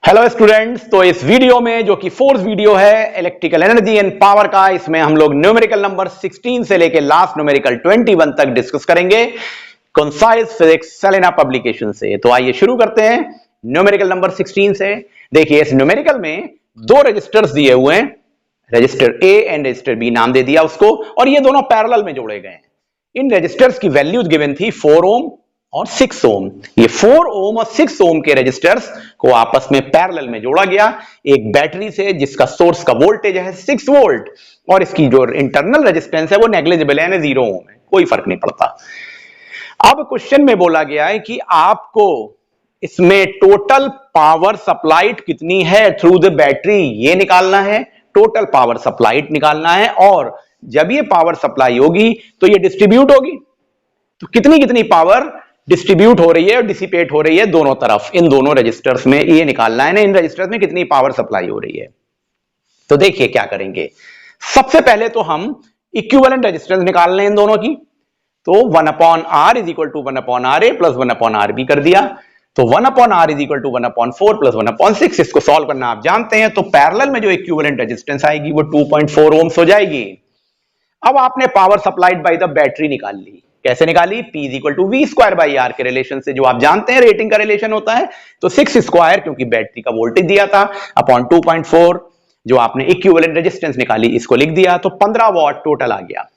Hello students, तो इस video में जो कि फोर्थ वीडियो है इलेक्ट्रिकल एनर्जी एंड पावर का, इसमें हम लोग न्यूमेरिकल नंबर 16 से लेके लास्ट न्यूमेरिकल 21 तक डिस्कस करेंगे कंसाइज फिजिक्स सेलेना पब्लिकेशन से। तो आइए शुरू करते हैं न्यूमेरिकल नंबर 16 से। देखिए इस न्यूमेरिकल में दो रजिस्टर्स दिए हुए हैं, resistor A and resistor B नाम दे दिया उसको, और ये दोनों पैरेलल में जोड़े गए हैं। इन रजिस्टर्स की वैल्यूज गिवन थी 4 ओम और 6 ओम। ये 4 ओम और 6 ओम के रजिस्टर्स को आपस में पैरेलल में जोड़ा गया एक बैटरी से, जिसका सोर्स का वोल्टेज है 6 वोल्ट और इसकी जो इंटरनल रेजिस्टेंस है वो नेग्लिजिबल है, 0 ओम है, कोई फर्क नहीं पड़ता। अब क्वेश्चन में बोला गया है कि आपको इसमें टोटल पावर सप्लाइड कितनी है थ्रू द बैटरी, ये निकालना है। टोटल पावर सप्लाइड निकालना है, और जब ये पावर सप्लाई होगी तो ये डिस्ट्रीब्यूट होगी। तो कितनी कितनी पावर डिस्ट्रीब्यूट हो रही है और डिसिपेट हो रही है दोनों तरफ, इन दोनों रजिस्टर्स में ये निकालना है ना, इन रजिस्टर्स में कितनी पावर सप्लाई हो रही है। तो देखिए क्या करेंगे, सबसे पहले तो हम इक्विवेलेंट रेजिस्टेंस निकाल लें इन दोनों की। तो 1/R is equal to 1/RA plus 1/RB कर दिया। तो 1/R is equal to 1/4 plus 1/6, इसको सॉल्व करना आप जानते हैं। तो पैरेलल में जो इक्विवेलेंट रेजिस्टेंस आएगी वो 2.4 ओम्स हो जाएगी। अब आपने power supplied by the battery निकाल ली। कैसे निकाली? P is equal to V square by R के रिलेशन से, जो आप जानते हैं रेटिंग का रिलेशन होता है। तो 6 स्क्वायर, क्योंकि बैटरी का वोल्टेज दिया था, अपॉन 2.4 जो आपने इक्विवेलेंट रेजिस्टेंस निकाली, इसको लिख दिया। तो 15 वॉट टोटल आ गया।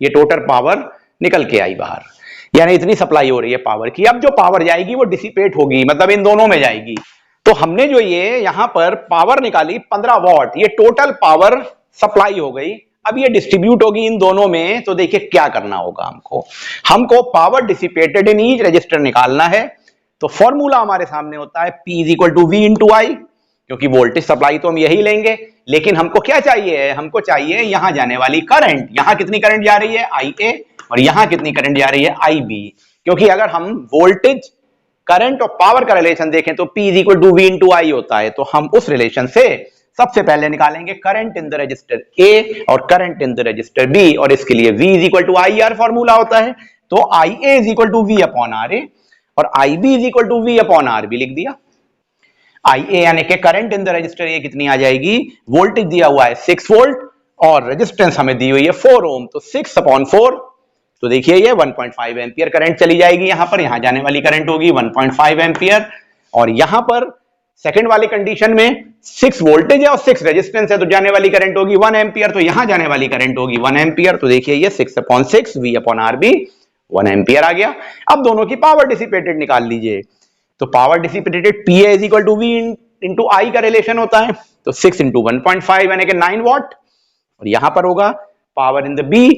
ये टोटल पावर निकल के आई बाहर, यानी इतनी सप्लाई हो रही है पावर की। अब जो पावर जाएगी वो डिसिपेट होगी, मतलब इन दोनों में जाएगी। तो हमने जो ये यहां पर पावर निकाली 15 वॉट, ये टोटल पावर सप्लाई हो गई। अब ये डिस्ट्रीब्यूट होगी इन दोनों में। तो देखिए क्या करना होगा हमको power dissipated in each resistor निकालना है। तो फॉर्मूला हमारे सामने होता है P is equal to V into I, क्योंकि वोल्टेज सप्लाई तो हम यही लेंगे, लेकिन हमको क्या चाहिए, हमको चाहिए यहां जाने वाली करंट। यहां कितनी करंट जा रही है IA, और यहां कितनी करंट जा रही है IB। क्योंकि अगर हम वोल्टेज करंट और पावर का रिलेशन देखें तो P is equal to V into I होता है। तो हम उस रिलेशन से सबसे पहले निकालेंगे current in the resistor A और current in the resistor B, और इसके लिए V is equal to IR formula होता है। तो IA is equal to V upon RA और IB is equal to V upon RB लिख दिया। IA यानी कि current in the resistor A कितनी आ जाएगी, वोल्टेज दिया हुआ है 6 वोल्ट और रेजिस्टेंस हमें दी हुई है 4 ओम, तो 6 अपॉन 4, तो देखिए ये 1.5 एम्पियर करंट चली जाएगी यहां पर। यहां जाने वाली करंट होगी 1.5 एम्पियर, और यहां पर सेकंड वाली कंडीशन में 6 वोल्टेज है और 6 रेजिस्टेंस है, तो जाने वाली करंट होगी 1 एम्पियर। तो यहां जाने वाली करंट होगी 1 एम्पियर। तो देखिए ये 6/6 V अपॉन RB 1 एम्पियर आ गया। अब दोनों की पावर डिसिपेटेड निकाल लीजिए। तो power dissipated P is equal to V into I का रिलेशन होता है। तो 6 इंटू 1.5 यानी कि 9 वॉट, और यहां पर होगा power in the B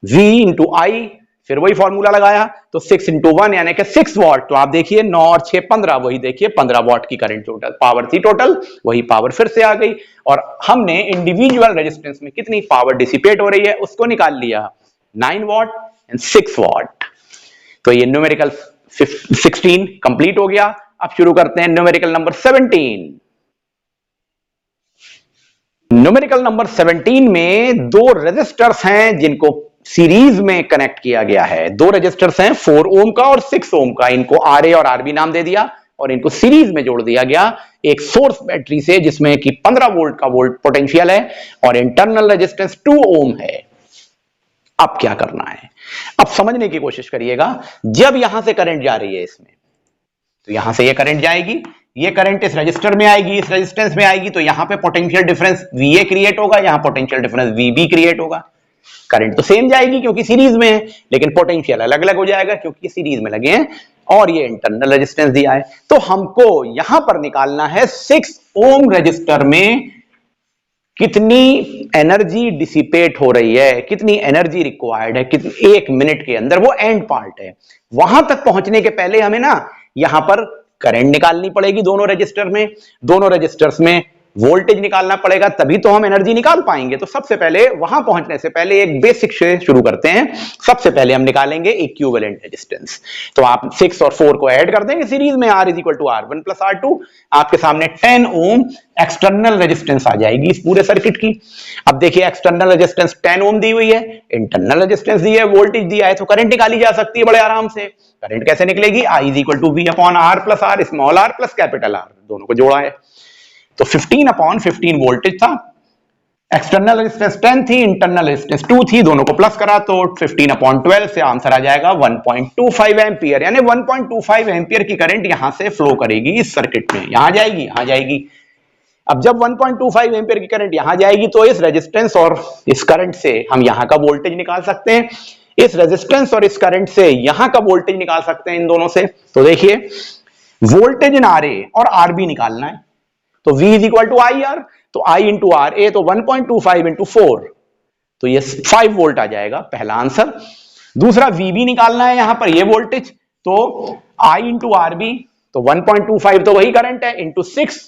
V into I, फिर वही फॉर्मूला लगाया। तो 6 इंटू 1 यानी कि 6 वॉट। तो आप देखिए 9 और 6 15, वही देखिए 15 वॉट की करंट टोटल पावर थी टोटल, वही पावर फिर से आ गई। और हमने इंडिविजुअल रेजिस्टेंस में कितनी पावर डिसिपेट हो रही है उसको निकाल लिया, 9 वॉट एंड 6 वॉट। तो ये न्यूमेरिकल 16 कंप्लीट हो गया। अब शुरू करते हैं न्यूमेरिकल नंबर 17। न्यूमेरिकल नंबर 17 में दो रेजिस्टर्स हैं जिनको सीरीज में कनेक्ट किया गया है। दो रेजिस्टर्स हैं 4 ओम का और 6 ओम का, इनको RA और RB नाम दे दिया और इनको सीरीज में जोड़ दिया गया एक सोर्स बैटरी से, जिसमें कि 15 वोल्ट का वोल्ट पोटेंशियल है और इंटरनल रेजिस्टेंस 2 ओम है। अब क्या करना है, अब समझने की कोशिश करिएगा। जब यहां से करंट जा रही है इसमें, तो यहां से ये करंट जाएगी, ये करंट इस रजिस्टर में आएगी, इस रेजिस्टेंस में आएगी, तो यहां पे पोटेंशियल डिफरेंस VA क्रिएट होगा, यहां पोटेंशियल डिफरेंस VB क्रिएट होगा। करंट तो सेम जाएगी क्योंकि सीरीज में है, लेकिन पोटेंशियल अलग अलग हो जाएगा क्योंकि सीरीज में लगे हैं और ये इंटरनल रेजिस्टेंस दिया है। तो हमको यहां पर निकालना है 6 ओम रजिस्टर में कितनी एनर्जी डिसिपेट हो रही है, कितनी एनर्जी रिक्वायर्ड है, कितनी 1 मिनट के अंदर, वो एंड पार्ट है। वहां तक पहुंचने के पहले हमें ना यहां पर करंट निकालनी पड़ेगी दोनों रजिस्टर में, दोनों रजिस्टर्स में वोल्टेज निकालना पड़ेगा, तभी तो हम एनर्जी निकाल पाएंगे। तो सबसे पहले वहां पहुंचने से पहले एक बेसिक से शुरू करते हैं। सबसे पहले हम निकालेंगे इक्विवेलेंट रेजिस्टेंस। तो आप 6 और 4 को ऐड कर देंगे सीरीज में, R is equal to R1 plus R2। आपके सामने 10 ओम एक्सटर्नल रेजिस्टेंस आ जाएगी इस पूरे सर्किट की। अब देखिए एक्सटर्नल रेजिस्टेंस 10 ओम दी हुई है, इंटरनल रेजिस्टेंस दी है, वोल्टेज दिया है, तो करंट निकाली जा सकती है बड़े आराम से। करंट कैसे निकलेगी, I is equal to V upon R plus R, small r plus capital R, दोनों को जोड़ा है। तो 15/15 वोल्टेज था, एक्सटर्नल रेजिस्टेंस 10 थी, इंटरनल रेजिस्टेंस 2 थी, दोनों को प्लस करा तो 15/12 से आंसर आ जाएगा 1.25 एम्पियर, यानी 1.25 एम्पियर की करंट यहां से फ्लो करेगी इस सर्किट में, यहां जाएगी, यहां जाएगी। अब जब 1.25 एम्पियर की करंट यहां जाएगी तो इस रेजिस्टेंस और इस करंट से हम यहां का वोल्टेज निकाल सकते हैं, इस रेजिस्टेंस और इस करंट से यहां का वोल्टेज निकाल सकते हैं इन दोनों से। तो देखिए वोल्टेज इन आर ए और आरबी निकालना है, तो V is equal to I R, तो I इंटू आर ए, तो 1.25 इंटू 4, तो ये 5 वोल्ट आ जाएगा, पहला आंसर। दूसरा VB निकालना है यहां पर ये वोल्टेज, तो I इंटू आर बी, तो 1.25 तो वही करंट है, इंटू 6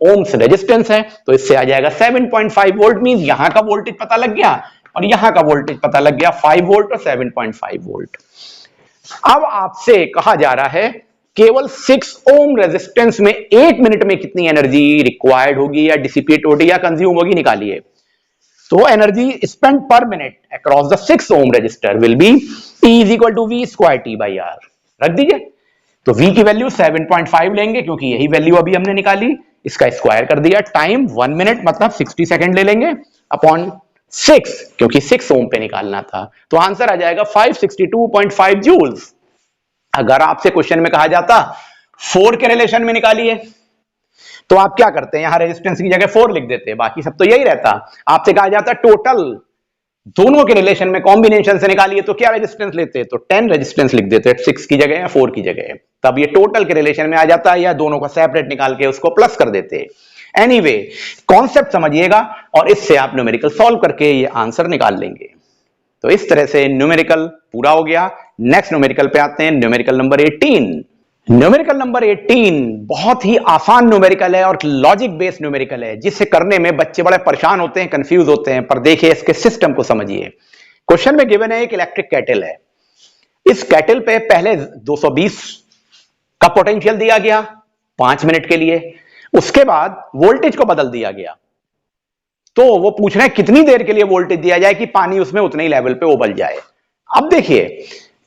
ओम्स रेजिस्टेंस है, तो इससे आ जाएगा 7.5 वोल्ट। मींस यहां का वोल्टेज पता लग गया और यहां का वोल्टेज पता लग गया, 5 वोल्ट और 7.5 वोल्ट। अब आपसे कहा जा रहा है केवल 6 ओम रेजिस्टेंस में 1 मिनट में कितनी एनर्जी रिक्वायर्ड होगी या डिसिपेट होगी या कंज्यूम होगी, निकालिए। तो energy spend per minute across the 6 ohm resistor will be E is equal to V square T by R। रख दीजिए, तो V की वैल्यू 7.5 लेंगे क्योंकि यही वैल्यू अभी हमने निकाली, इसका स्क्वायर कर दिया, टाइम 1 मिनट मतलब 60 सेकेंड ले लेंगे, अपॉन 6 क्योंकि 6 ओम पे निकालना था, तो आंसर आ जाएगा 562.5 जूल्स। अगर आपसे क्वेश्चन में कहा जाता 4 के रिलेशन में निकालिए, तो आप क्या करते हैं, यहां रेजिस्टेंस की जगह 4 लिख देते हैं, बाकी सब तो यही रहता। आपसे कहा जाता टोटल दोनों के रिलेशन में कॉम्बिनेशन से निकालिए, तो क्या रेजिस्टेंस लेते हैं, तो 10 रेजिस्टेंस लिख देते हैं, 6 की जगह या 4 की जगह, तब ये टोटल के रिलेशन में आ जाता है, या दोनों का सेपरेट निकाल के उसको प्लस कर देते हैं। एनीवे कॉन्सेप्ट समझिएगा और इससे आप न्यूमेरिकल सॉल्व करके ये आंसर निकाल लेंगे। तो इस तरह से न्यूमेरिकल पूरा हो गया। नेक्स्ट न्यूमेरिकल पे आते हैं, न्यूमेरिकल नंबर 18। न्यूमेरिकल नंबर 18 बहुत ही आसान न्यूमेरिकल है और लॉजिक बेस्ड न्यूमेरिकल है, जिसे करने में बच्चे बड़े परेशान होते हैं, कंफ्यूज होते हैं, पर देखिए इसके सिस्टम को समझिए। क्वेश्चन में गिवन है एक इलेक्ट्रिक केटल है, इस केटल पे पहले 220 का पोटेंशियल दिया गया 5 मिनट के लिए, उसके बाद वोल्टेज को बदल दिया गया, तो वो पूछ रहे हैं कितनी देर के लिए वोल्टेज दिया जाए कि पानी उसमें उतने ही लेवल पे उबल जाए। अब देखिए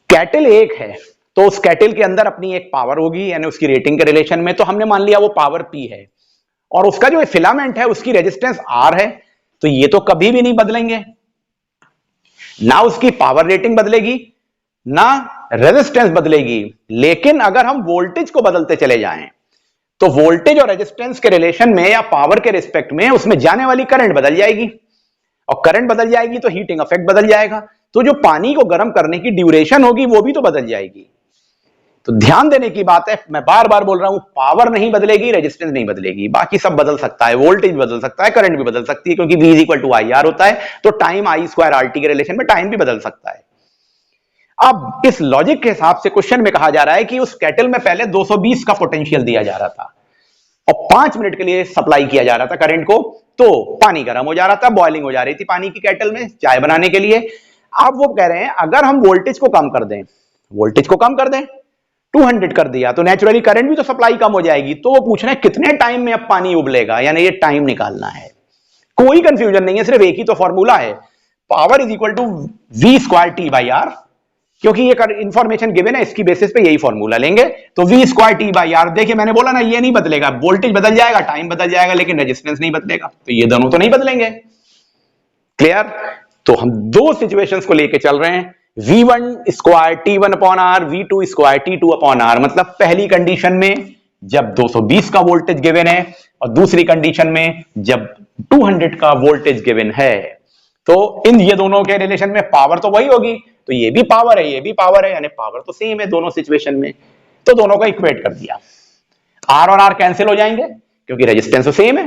केटल एक है, तो उस केटल के अंदर अपनी एक पावर होगी, यानी उसकी रेटिंग के रिलेशन में, तो हमने मान लिया वो पावर P है, और उसका जो फिलामेंट है उसकी रेजिस्टेंस R है, तो ये तो कभी भी नहीं बदलेंगे, ना उसकी पावर रेटिंग बदलेगी ना रेजिस्टेंस बदलेगी। लेकिन अगर हम वोल्टेज को बदलते चले जाएं तो वोल्टेज और रेजिस्टेंस के रिलेशन में या पावर के रिस्पेक्ट में उसमें जाने वाली करंट बदल जाएगी, और करंट बदल जाएगी तो हीटिंग इफेक्ट बदल जाएगा, तो जो पानी को गर्म करने की ड्यूरेशन होगी वो भी तो बदल जाएगी। तो ध्यान देने की बात है, मैं बार बार बोल रहा हूं, पावर नहीं बदलेगी, रेजिस्टेंस नहीं बदलेगी, बाकी सब बदल सकता है, वोल्टेज बदल सकता है, करंट भी बदल सकती है, क्योंकि V is equal to I R होता है, तो टाइम I स्क्वायर RT के रिलेशन में टाइम भी बदल सकता है। अब इस लॉजिक के हिसाब से क्वेश्चन में कहा जा रहा है कि उस केटल में पहले 220 का पोटेंशियल दिया जा रहा था और 5 मिनट के लिए सप्लाई किया जा रहा था करंट को, तो पानी गर्म हो जा रहा था, बॉइलिंग हो जा रही थी पानी की केटल में चाय बनाने के लिए। अब वो कह रहे हैं अगर हम वोल्टेज को कम कर दें, वोल्टेज को कम कर दें 200 कर दिया, तो नेचुरली करंट भी तो सप्लाई कम हो जाएगी, तो वो पूछ रहे हैं कितने टाइम में अब पानी उबलेगा, यानी ये टाइम निकालना है। कोई कंफ्यूजन नहीं है, सिर्फ एक ही तो फॉर्मूला है, power is equal to V square T by R, क्योंकि ये इंफॉर्मेशन गिवन है, इसकी बेसिस पे यही फॉर्मूला लेंगे, तो V square T by R। देखिए मैंने बोला ना ये नहीं बदलेगा, वोल्टेज बदल जाएगा, टाइम बदल जाएगा, लेकिन रेजिस्टेंस नहीं बदलेगा, तो ये दोनों तो नहीं बदलेंगे। क्लियर? तो हम दो सिचुएशंस को लेके चल रहे हैं, V1 square T1 upon R, V2 square T2 upon R। मतलब पहली कंडीशन में जब 220 का वोल्टेज गिवन है, और दूसरी कंडीशन में जब 200 का वोल्टेज गिवन है, तो इन ये दोनों के रिलेशन में पावर तो वही होगी, तो ये भी पावर है, ये भी पावर है, यानी पावर तो सेम है दोनों सिचुएशन में, तो दोनों को इक्वेट कर दिया। R और R कैंसिल हो जाएंगे क्योंकि रेजिस्टेंस तो सेम है,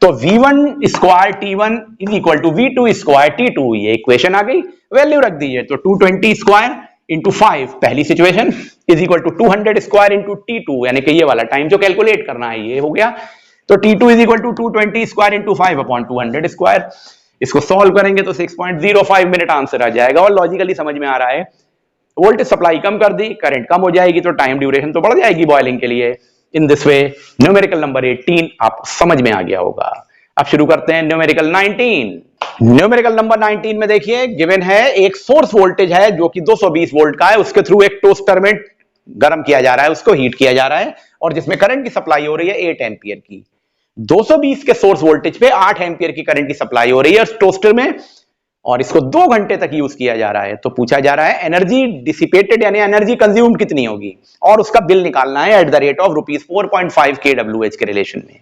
तो V1 square T1 is equal to V2 square T2, ये इक्वेशन आ गई, वैल्यू रख दीजिए, तो 220 स्क्वायर इंटू 5 पहली situation is equal to 200 square into T2, यानी कि ये वाला टाइम जो कैलकुलेट करना है ये हो गया, तो T2 is equal to 220 square into 5 upon 200 square. इसको सॉल्व करेंगे तो 6.05 मिनट आंसर आ जाएगा, और लॉजिकली समझ में आ रहा है, वोल्टेज सप्लाई कम कर दी, करंट कम हो जाएगी, तो टाइम ड्यूरेशन तो बढ़ जाएगी बॉइलिंग के लिए। In this way numerical number 18 आप समझ में आ गया होगा। अब शुरू करते हैं न्यूमेरिकल 19। न्यूमेरिकल नंबर 19 में देखिए गिवन है एक सोर्स वोल्टेज है जो कि 220 वोल्ट का है, उसके थ्रू एक टोस्टर में गर्म किया जा रहा है, उसको हीट किया जा रहा है, और जिसमें करंट की सप्लाई हो रही है 8 एम्पियर की। 220 के सोर्स वोल्टेज पे 8 एम्पियर की करंट की सप्लाई हो रही है टोस्टर में, और इसको 2 घंटे तक यूज किया जा रहा है। तो पूछा जा रहा है एनर्जी डिसिपेटेड यानी एनर्जी कंज्यूम्ड कितनी होगी, और उसका बिल निकालना है at the rate of ₹4.5 kWh के रिलेशन में।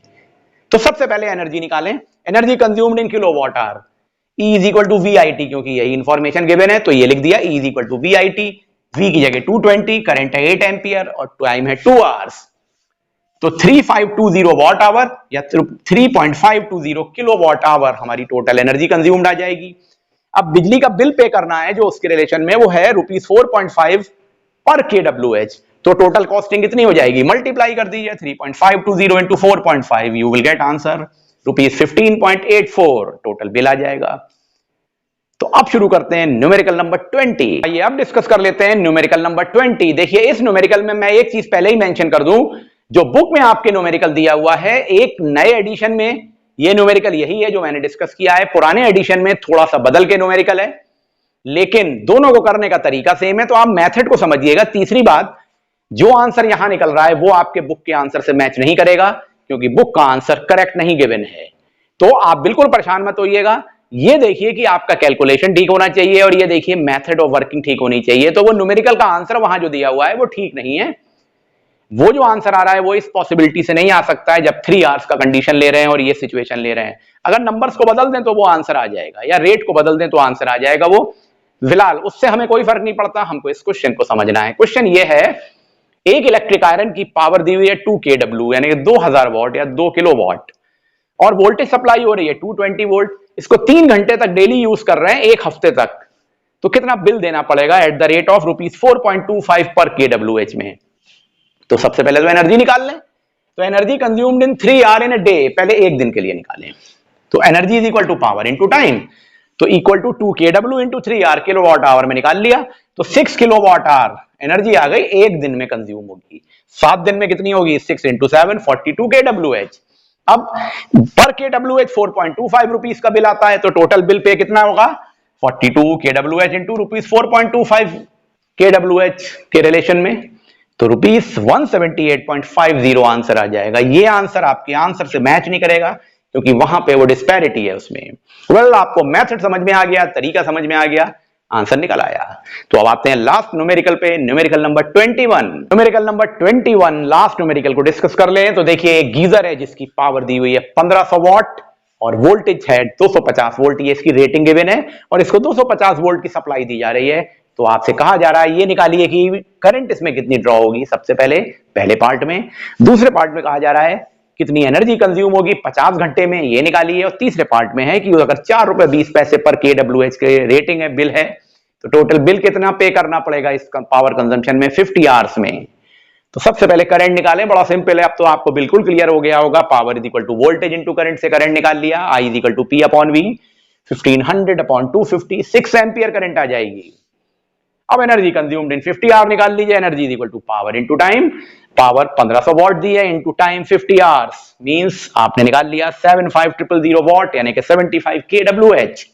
तो सबसे पहले एनर्जी निकालें, energy consumed in kilowatt hour, E is equal to VIT, क्योंकि यही इंफॉर्मेशन गिवन है तो ये लिख दिया, E is equal to VIT, V की जगह 220, करंट है 8 एम्पियर और टाइम है 2 आवर्स, तो 3520 वॉट आवर या 3.520 किलोवाट आवर हमारी टोटल एनर्जी कंज्यूम्ड आ जाएगी। अब बिजली का बिल पे करना है जो उसके रिलेशन में, वो है ₹4.5 पर kWh, तो टोटल कॉस्टिंग कितनी हो जाएगी, मल्टीप्लाई कर दीजिए 3.520 into 4.5, you will get answer ₹15.84 total bill आ जाएगा। तो अब शुरू करते हैं न्यूमेरिकल नंबर 20। आइए अब डिस्कस कर लेते हैं न्यूमेरिकल नंबर 20। देखिए इस न्यूमेरिकल में मैं एक चीज पहले ही मेंशन कर दूं, जो बुक में आपके न्यूमेरिकल दिया हुआ है एक नए एडिशन में ये न्यूमेरिकल यही है जो मैंने डिस्कस किया है, पुराने एडिशन में थोड़ा सा बदल के न्यूमेरिकल है, लेकिन दोनों को करने का तरीका सेम है। तो आप मेथड को समझिएगा। तीसरी बात, जो आंसर यहां निकल रहा है वो आपके बुक के आंसर से मैच नहीं करेगा, क्योंकि बुक का आंसर करेक्ट नहीं गिवन है। तो आप बिल्कुल परेशान मत होइएगा, ये देखिए कि आपका कैलकुलेशन ठीक होना चाहिए और ये देखिए मेथड ऑफ वर्किंग ठीक होनी चाहिए। तो वो न्यूमेरिकल का आंसर वहां जो दिया हुआ है वो ठीक नहीं है, वो जो आंसर आ रहा है वो इस पॉसिबिलिटी से नहीं आ सकता है जब 3 आवर्स का कंडीशन ले रहे हैं और ये सिचुएशन ले रहे हैं। अगर नंबर्स को बदल दें तो वो आंसर आ जाएगा, या रेट को बदल दें तो आंसर आ जाएगा। वो फिलहाल उससे हमें कोई फर्क नहीं पड़ता, हमको इस क्वेश्चन को समझना है। क्वेश्चन ये है, एक इलेक्ट्रिक आयरन की पावर दी हुई है 2 kW यानी कि 2000 वॉट या 2 किलोवाट, और वोल्टेज सप्लाई हो रही है 220 वोल्ट। इसको 3 घंटे तक डेली यूज कर रहे हैं, एक हफ्ते तक, तो कितना बिल देना पड़ेगा एट द रेट ऑफ ₹4.25 पर kWh में। तो सबसे पहले तो एनर्जी निकाल लें। तो energy consumed in 3 hour in a day, पहले एक दिन के लिए निकालें। तो energy is equal to power into time, तो equal to 2 kW into 3 hour, kilowatt hour में निकाल लिया, तो 6 किलोवाट आवर एनर्जी आ गई, एक दिन में कंज्यूम होगी। 7 दिन में कितनी होगी, 6 इंटू 7 42 kWh। अब पर kWh 4.25 रुपीज का बिल आता है, तो टोटल बिल पे कितना होगा, 42 kWh इंटू ₹4.25 kWh के रिलेशन में, तो ₹178.50 आंसर आ जाएगा। ये आंसर आपके आंसर से मैच नहीं करेगा, क्योंकि वहां पे वो डिस्पैरिटी है उसमें। आपको मेथड समझ में आ गया, तरीका समझ में आ गया, आंसर निकल आया। तो अब आते हैं लास्ट न्यूमेरिकल पे, numerical number 21। Numerical number 21 last numerical को डिस्कस कर लें। तो देखिए एक गीजर है जिसकी पावर दी हुई है 1500 वॉट और वोल्टेज है 250 वोल्ट, ये इसकी रेटिंग गिवन है, और इसको 250 वोल्ट की सप्लाई दी जा रही है। तो आपसे कहा जा रहा है ये निकालिए कि करंट इसमें कितनी ड्रॉ होगी, सबसे पहले पार्ट में। दूसरे पार्ट में कहा जा रहा है कितनी एनर्जी कंज्यूम होगी 50 घंटे में, ये निकालिए। और तीसरे पार्ट में है कि अगर ₹4.20 पर kWh के रेटिंग है, बिल है, तो टोटल बिल कितना पे करना पड़ेगा इस पावर कंजम्पशन में 50 आवर्स में। तो सबसे पहले करंट निकालें, बड़ा सिंपल है, अब तो आपको बिल्कुल क्लियर हो गया होगा। Power is equal to voltage into current से करंट निकाल लिया, I is equal to P upon V, 1500 upon 250, 6 ampere current आ जाएगी। अब एनर्जी कंज्यूम्ड इन 50 आवर निकाल लीजिए, energy is equal to power into time, power 1500 watt दी है इंटू टाइम 50 आवर्स, मींस आपने निकाल लिया 75000 वॉट यानी कि 75 kWh।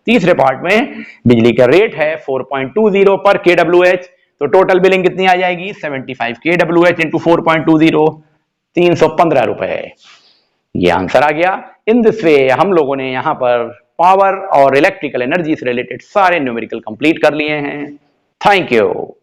तीसरे पार्ट में बिजली का रेट है 4.20 पर kWh, तो टोटल बिलिंग कितनी आ जाएगी 75 kWh इंटू 4.20, 315 रुपए। ये आंसर आ गया। इन दिस वे हम लोगों ने यहां पर पावर और इलेक्ट्रिकल एनर्जी से रिलेटेड सारे न्यूमेरिकल कंप्लीट कर लिए हैं। Thank you.